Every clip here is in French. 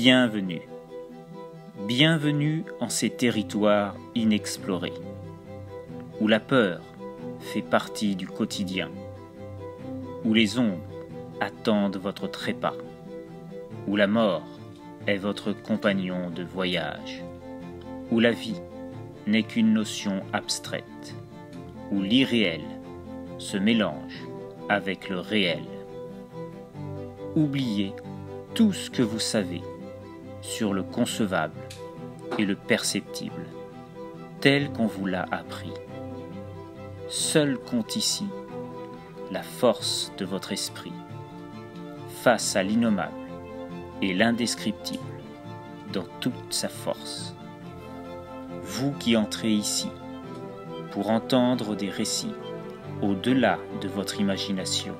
Bienvenue. Bienvenue en ces territoires inexplorés, où la peur fait partie du quotidien, où les ombres attendent votre trépas, où la mort est votre compagnon de voyage, où la vie n'est qu'une notion abstraite, où l'irréel se mélange avec le réel. Oubliez tout ce que vous savez sur le concevable et le perceptible, tel qu'on vous l'a appris. Seul compte ici la force de votre esprit, face à l'innommable et l'indescriptible dans toute sa force. Vous qui entrez ici pour entendre des récits au-delà de votre imagination,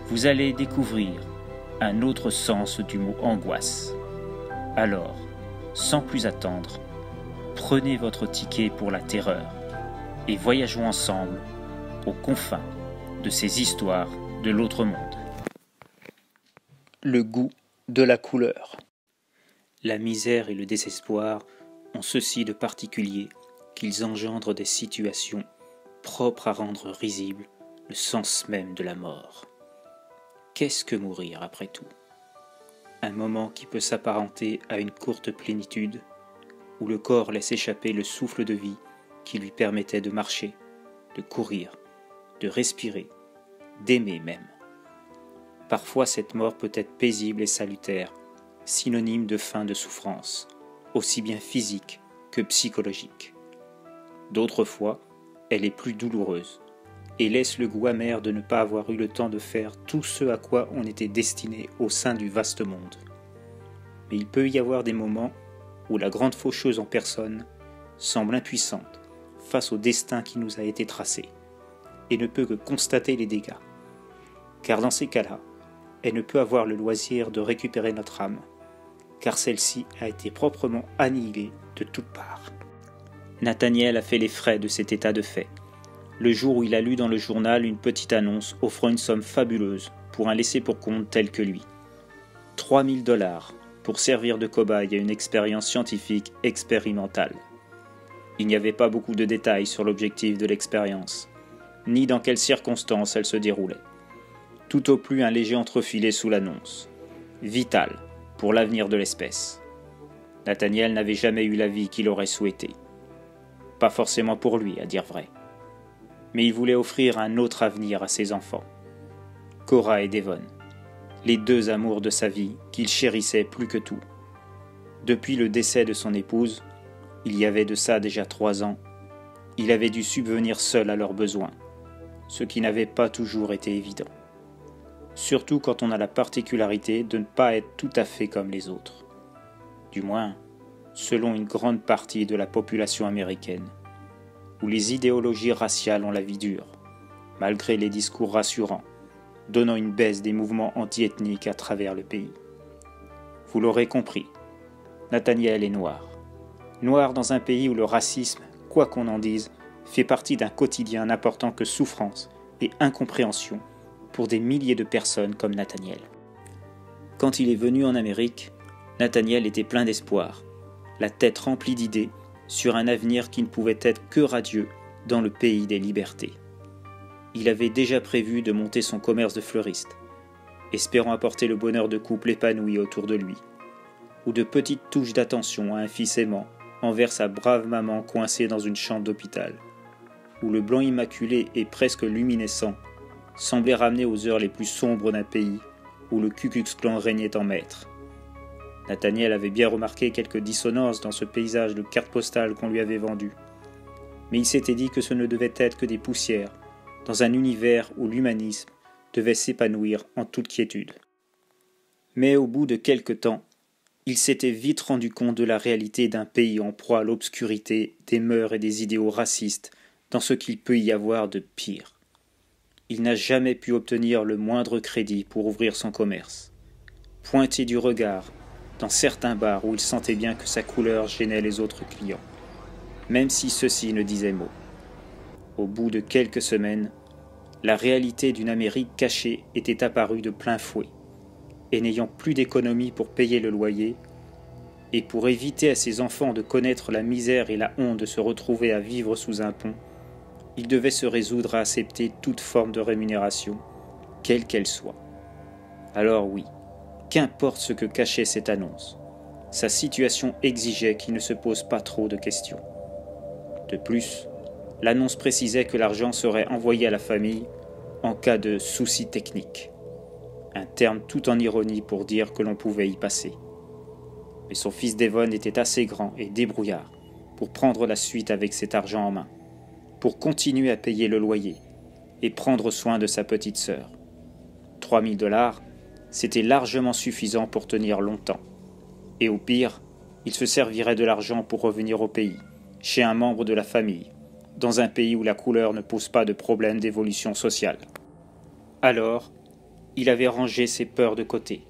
vous allez découvrir un autre sens du mot angoisse. Alors, sans plus attendre, prenez votre ticket pour la terreur et voyageons ensemble aux confins de ces histoires de l'autre monde. Le goût de la couleur. La misère et le désespoir ont ceci de particulier qu'ils engendrent des situations propres à rendre risible le sens même de la mort. Qu'est-ce que mourir après tout ? Un moment qui peut s'apparenter à une courte plénitude, où le corps laisse échapper le souffle de vie qui lui permettait de marcher, de courir, de respirer, d'aimer même. Parfois cette mort peut être paisible et salutaire, synonyme de fin de souffrance, aussi bien physique que psychologique. D'autres fois, elle est plus douloureuse, et laisse le goût amer de ne pas avoir eu le temps de faire tout ce à quoi on était destiné au sein du vaste monde. Mais il peut y avoir des moments où la grande faucheuse en personne semble impuissante face au destin qui nous a été tracé, et ne peut que constater les dégâts. Car dans ces cas-là, elle ne peut avoir le loisir de récupérer notre âme, car celle-ci a été proprement annihilée de toutes parts. Nathaniel a fait les frais de cet état de fait, le jour où il a lu dans le journal une petite annonce offrant une somme fabuleuse pour un laissez-pour-compte tel que lui. 3 000 $ pour servir de cobaye à une expérience scientifique expérimentale. Il n'y avait pas beaucoup de détails sur l'objectif de l'expérience, ni dans quelles circonstances elle se déroulait. Tout au plus un léger entrefilet sous l'annonce. Vital pour l'avenir de l'espèce. Nathaniel n'avait jamais eu la vie qu'il aurait souhaitée. Pas forcément pour lui, à dire vrai. Mais il voulait offrir un autre avenir à ses enfants. Cora et Devon, les deux amours de sa vie qu'il chérissait plus que tout. Depuis le décès de son épouse, il y avait de ça déjà 3 ans, il avait dû subvenir seul à leurs besoins, ce qui n'avait pas toujours été évident. Surtout quand on a la particularité de ne pas être tout à fait comme les autres. Du moins, selon une grande partie de la population américaine, où les idéologies raciales ont la vie dure, malgré les discours rassurants, donnant une baisse des mouvements anti-ethniques à travers le pays. Vous l'aurez compris, Nathaniel est noir. Noir dans un pays où le racisme, quoi qu'on en dise, fait partie d'un quotidien n'apportant que souffrance et incompréhension pour des milliers de personnes comme Nathaniel. Quand il est venu en Amérique, Nathaniel était plein d'espoir, la tête remplie d'idées, sur un avenir qui ne pouvait être que radieux dans le pays des libertés. Il avait déjà prévu de monter son commerce de fleuriste, espérant apporter le bonheur de couples épanouis autour de lui, ou de petites touches d'attention à un fils aimant envers sa brave maman coincée dans une chambre d'hôpital, où le blanc immaculé et presque luminescent semblait ramener aux heures les plus sombres d'un pays où le Ku Klux Klan régnait en maître. Nathaniel avait bien remarqué quelques dissonances dans ce paysage de cartes postales qu'on lui avait vendu. Mais il s'était dit que ce ne devait être que des poussières, dans un univers où l'humanisme devait s'épanouir en toute quiétude. Mais au bout de quelque temps, il s'était vite rendu compte de la réalité d'un pays en proie à l'obscurité des mœurs et des idéaux racistes dans ce qu'il peut y avoir de pire. Il n'a jamais pu obtenir le moindre crédit pour ouvrir son commerce. Pointé du regard, dans certains bars où il sentait bien que sa couleur gênait les autres clients, même si ceux-ci ne disaient mot. Au bout de quelques semaines, la réalité d'une Amérique cachée était apparue de plein fouet. et n'ayant plus d'économie pour payer le loyer, et pour éviter à ses enfants de connaître la misère et la honte de se retrouver à vivre sous un pont, il devait se résoudre à accepter toute forme de rémunération, quelle qu'elle soit. Alors oui, qu'importe ce que cachait cette annonce, sa situation exigeait qu'il ne se pose pas trop de questions. De plus, l'annonce précisait que l'argent serait envoyé à la famille en cas de soucis techniques. Un terme tout en ironie pour dire que l'on pouvait y passer. Mais son fils Devon était assez grand et débrouillard pour prendre la suite avec cet argent en main, pour continuer à payer le loyer et prendre soin de sa petite sœur. 3 000 $, c'était largement suffisant pour tenir longtemps. Et au pire, il se servirait de l'argent pour revenir au pays, chez un membre de la famille, dans un pays où la couleur ne pose pas de problème d'évolution sociale. Alors, il avait rangé ses peurs de côté,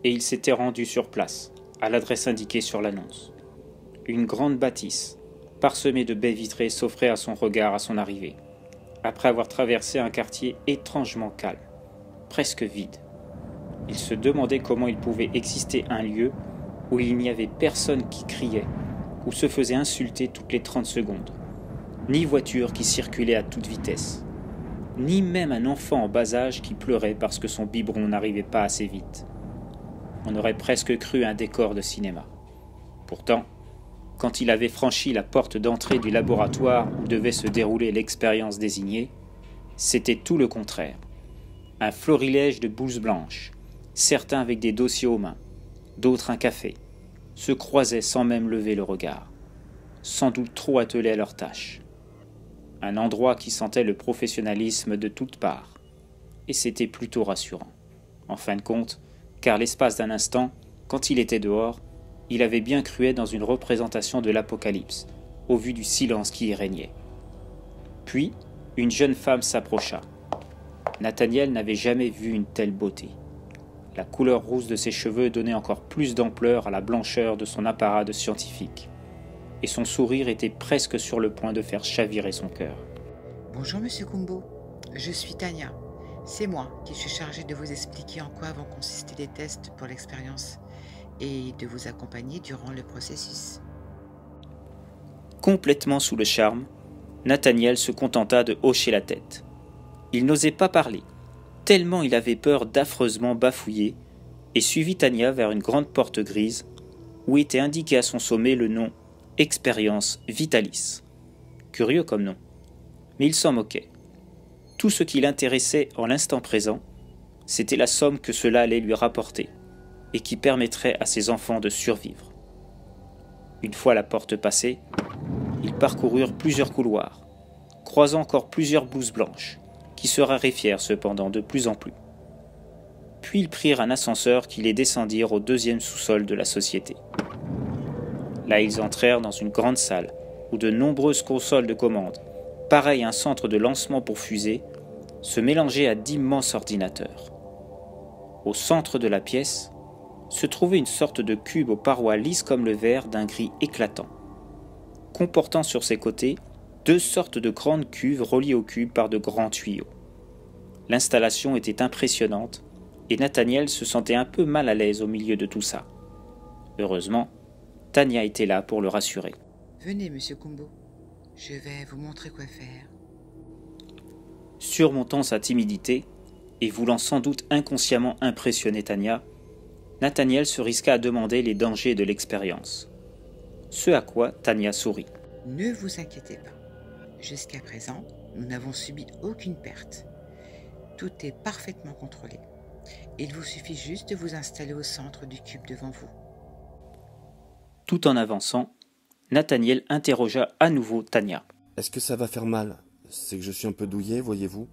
et il s'était rendu sur place, à l'adresse indiquée sur l'annonce. Une grande bâtisse, parsemée de baies vitrées, s'offrait à son regard à son arrivée, après avoir traversé un quartier étrangement calme, presque vide. Il se demandait comment il pouvait exister un lieu où il n'y avait personne qui criait ou se faisait insulter toutes les 30 secondes, ni voiture qui circulait à toute vitesse, ni même un enfant en bas âge qui pleurait parce que son biberon n'arrivait pas assez vite. On aurait presque cru un décor de cinéma. Pourtant, quand il avait franchi la porte d'entrée du laboratoire où devait se dérouler l'expérience désignée, c'était tout le contraire. Un florilège de blouses blanches, certains avec des dossiers aux mains, d'autres un café, se croisaient sans même lever le regard, sans doute trop attelés à leur tâche. Un endroit qui sentait le professionnalisme de toutes parts, et c'était plutôt rassurant. En fin de compte, car l'espace d'un instant, quand il était dehors, il avait bien cru être dans une représentation de l'Apocalypse, au vu du silence qui y régnait. Puis, une jeune femme s'approcha. Nathaniel n'avait jamais vu une telle beauté. La couleur rousse de ses cheveux donnait encore plus d'ampleur à la blancheur de son apparat de scientifique, et son sourire était presque sur le point de faire chavirer son cœur. Bonjour Monsieur Kumbo, je suis Tania. C'est moi qui suis chargée de vous expliquer en quoi vont consister les tests pour l'expérience et de vous accompagner durant le processus. Complètement sous le charme, Nathaniel se contenta de hocher la tête. Il n'osait pas parler, tellement il avait peur d'affreusement bafouiller, et suivit Tania vers une grande porte grise, où était indiqué à son sommet le nom « Expérience Vitalis ». Curieux comme nom, mais il s'en moquait. Tout ce qui l'intéressait en l'instant présent, c'était la somme que cela allait lui rapporter, et qui permettrait à ses enfants de survivre. Une fois la porte passée, ils parcoururent plusieurs couloirs, croisant encore plusieurs blouses blanches, qui se raréfièrent cependant de plus en plus. Puis ils prirent un ascenseur qui les descendirent au 2e sous-sol de la société. Là ils entrèrent dans une grande salle, où de nombreuses consoles de commande, pareilles à un centre de lancement pour fusées, se mélangeaient à d'immenses ordinateurs. Au centre de la pièce, se trouvait une sorte de cube aux parois lisses comme le verre d'un gris éclatant, comportant sur ses côtés 2 sortes de grandes cuves reliées au cube par de grands tuyaux. L'installation était impressionnante et Nathaniel se sentait un peu mal à l'aise au milieu de tout ça. Heureusement, Tania était là pour le rassurer. Venez Monsieur Kumbo, je vais vous montrer quoi faire. Surmontant sa timidité et voulant sans doute inconsciemment impressionner Tania, Nathaniel se risqua à demander les dangers de l'expérience. Ce à quoi Tania sourit. Ne vous inquiétez pas. Jusqu'à présent, nous n'avons subi aucune perte. Tout est parfaitement contrôlé. Il vous suffit juste de vous installer au centre du cube devant vous. Tout en avançant, Nathaniel interrogea à nouveau Tania. « Est-ce que ça va faire mal? C'est que je suis un peu douillet, voyez-vous ?»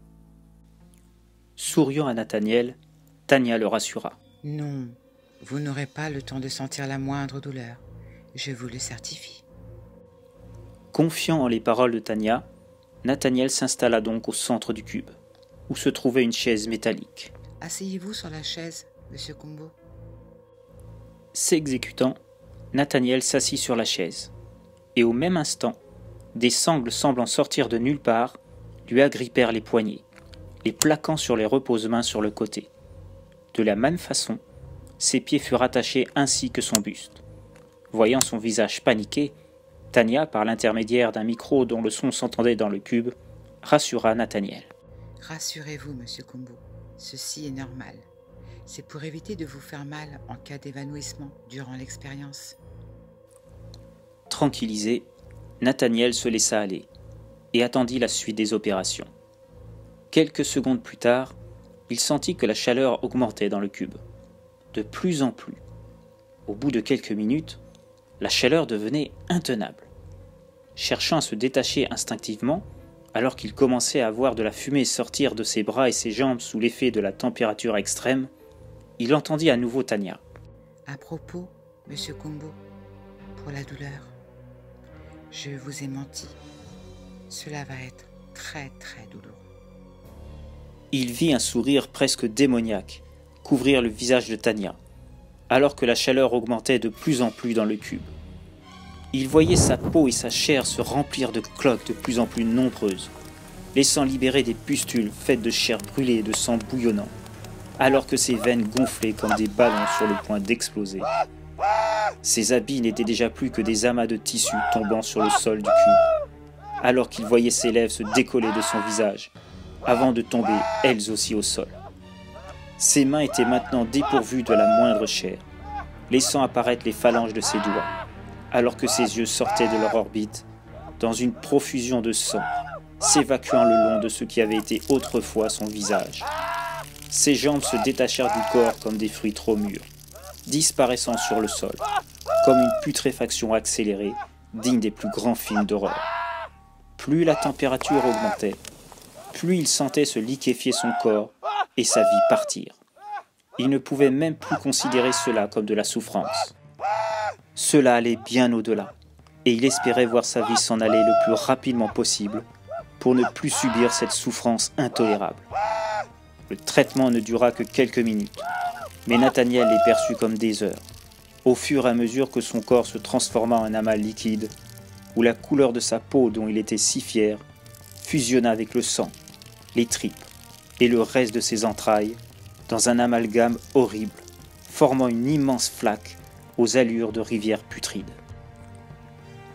Souriant à Nathaniel, Tania le rassura. « Non, vous n'aurez pas le temps de sentir la moindre douleur. Je vous le certifie. » Confiant en les paroles de Tania, Nathaniel s'installa donc au centre du cube, où se trouvait une chaise métallique. « Asseyez-vous sur la chaise, Monsieur Kumbo. » S'exécutant, Nathaniel s'assit sur la chaise, et au même instant, des sangles semblant sortir de nulle part lui agrippèrent les poignets, les plaquant sur les repose-mains sur le côté. De la même façon, Ses pieds furent attachés ainsi que son buste. Voyant son visage paniqué, Tanya, par l'intermédiaire d'un micro dont le son s'entendait dans le cube, rassura Nathaniel. « Rassurez-vous, monsieur Kumbo, ceci est normal. C'est pour éviter de vous faire mal en cas d'évanouissement durant l'expérience. » Tranquillisé, Nathaniel se laissa aller et attendit la suite des opérations. Quelques secondes plus tard, il sentit que la chaleur augmentait dans le cube, de plus en plus. Au bout de quelques minutes, la chaleur devenait intenable. Cherchant à se détacher instinctivement, alors qu'il commençait à voir de la fumée sortir de ses bras et ses jambes sous l'effet de la température extrême, il entendit à nouveau Tanya. « À propos, monsieur Kumbo, pour la douleur, je vous ai menti. Cela va être très très douloureux. » Il vit un sourire presque démoniaque couvrir le visage de Tanya, alors que la chaleur augmentait de plus en plus dans le cube. Il voyait sa peau et sa chair se remplir de cloques de plus en plus nombreuses, laissant libérer des pustules faites de chair brûlée et de sang bouillonnant, alors que ses veines gonflaient comme des ballons sur le point d'exploser. Ses habits n'étaient déjà plus que des amas de tissu tombant sur le sol du cube, alors qu'il voyait ses lèvres se décoller de son visage, avant de tomber elles aussi au sol. Ses mains étaient maintenant dépourvues de la moindre chair, laissant apparaître les phalanges de ses doigts, alors que ses yeux sortaient de leur orbite dans une profusion de sang, s'évacuant le long de ce qui avait été autrefois son visage. Ses jambes se détachèrent du corps comme des fruits trop mûrs, disparaissant sur le sol, comme une putréfaction accélérée, digne des plus grands films d'horreur. Plus la température augmentait, plus il sentait se liquéfier son corps et sa vie partir. Il ne pouvait même plus considérer cela comme de la souffrance. Cela allait bien au-delà, et il espérait voir sa vie s'en aller le plus rapidement possible pour ne plus subir cette souffrance intolérable. Le traitement ne dura que quelques minutes, mais Nathaniel les perçut comme des heures, au fur et à mesure que son corps se transforma en un amas liquide, où la couleur de sa peau dont il était si fier fusionna avec le sang, les tripes et le reste de ses entrailles dans un amalgame horrible, formant une immense flaque aux allures de rivière putride.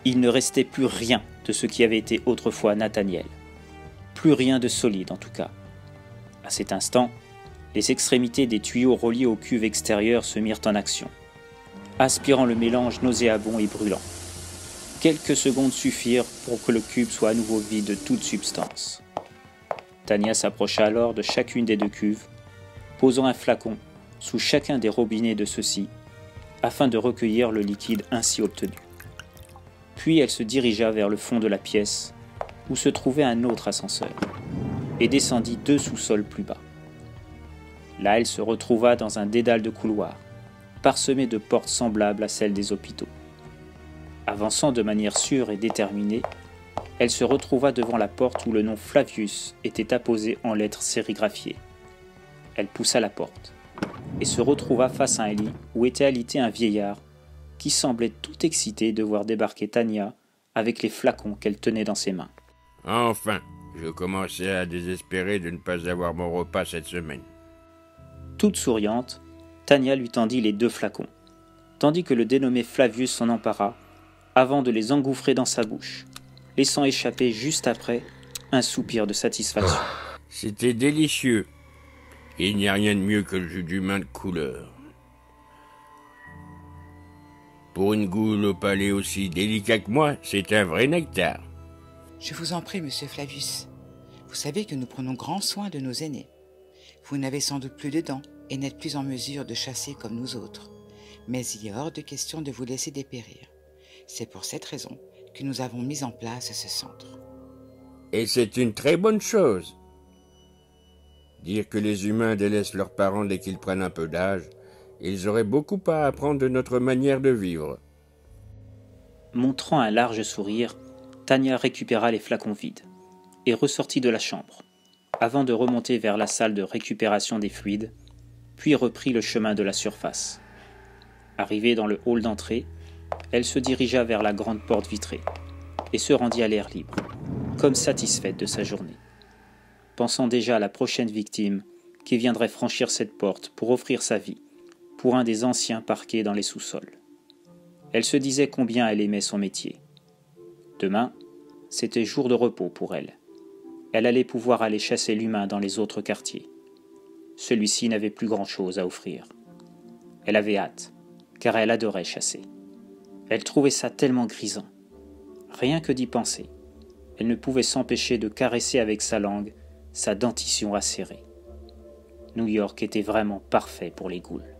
Il ne restait plus rien de ce qui avait été autrefois Nathaniel, plus rien de solide en tout cas. À cet instant, les extrémités des tuyaux reliés aux cuves extérieures se mirent en action, aspirant le mélange nauséabond et brûlant. Quelques secondes suffirent pour que le cube soit à nouveau vide de toute substance. Tanya s'approcha alors de chacune des deux cuves, posant un flacon sous chacun des robinets de ceux-ci, afin de recueillir le liquide ainsi obtenu. Puis elle se dirigea vers le fond de la pièce, où se trouvait un autre ascenseur, et descendit 2 sous-sols plus bas. Là, elle se retrouva dans un dédale de couloirs, parsemé de portes semblables à celles des hôpitaux. Avançant de manière sûre et déterminée, elle se retrouva devant la porte où le nom Flavius était apposé en lettres sérigraphiées. Elle poussa la porte, et se retrouva face à un lit où était alité un vieillard qui semblait tout excité de voir débarquer Tanya avec les flacons qu'elle tenait dans ses mains. Enfin, je commençais à désespérer de ne pas avoir mon repas cette semaine. Toute souriante, Tanya lui tendit les 2 flacons, tandis que le dénommé Flavius s'en empara, avant de les engouffrer dans sa bouche, laissant échapper juste après un soupir de satisfaction. C'était délicieux. Il n'y a rien de mieux que le jus d'humain de couleur. Pour une goule au palais aussi délicat que moi, c'est un vrai nectar. Je vous en prie, monsieur Flavius. Vous savez que nous prenons grand soin de nos aînés. Vous n'avez sans doute plus de dents et n'êtes plus en mesure de chasser comme nous autres. Mais il est hors de question de vous laisser dépérir. C'est pour cette raison que nous avons mis en place ce centre. Et c'est une très bonne chose. Dire que les humains délaissent leurs parents dès qu'ils prennent un peu d'âge, ils auraient beaucoup à apprendre de notre manière de vivre. Montrant un large sourire, Tanya récupéra les flacons vides et ressortit de la chambre, avant de remonter vers la salle de récupération des fluides, puis reprit le chemin de la surface. Arrivée dans le hall d'entrée, elle se dirigea vers la grande porte vitrée et se rendit à l'air libre, comme satisfaite de sa journée, pensant déjà à la prochaine victime qui viendrait franchir cette porte pour offrir sa vie pour un des anciens parquets dans les sous-sols. Elle se disait combien elle aimait son métier. Demain, c'était jour de repos pour elle. Elle allait pouvoir aller chasser l'humain dans les autres quartiers. Celui-ci n'avait plus grand-chose à offrir. Elle avait hâte, car elle adorait chasser. Elle trouvait ça tellement grisant. Rien que d'y penser, elle ne pouvait s'empêcher de caresser avec sa langue sa dentition acérée. New York était vraiment parfait pour les ghouls.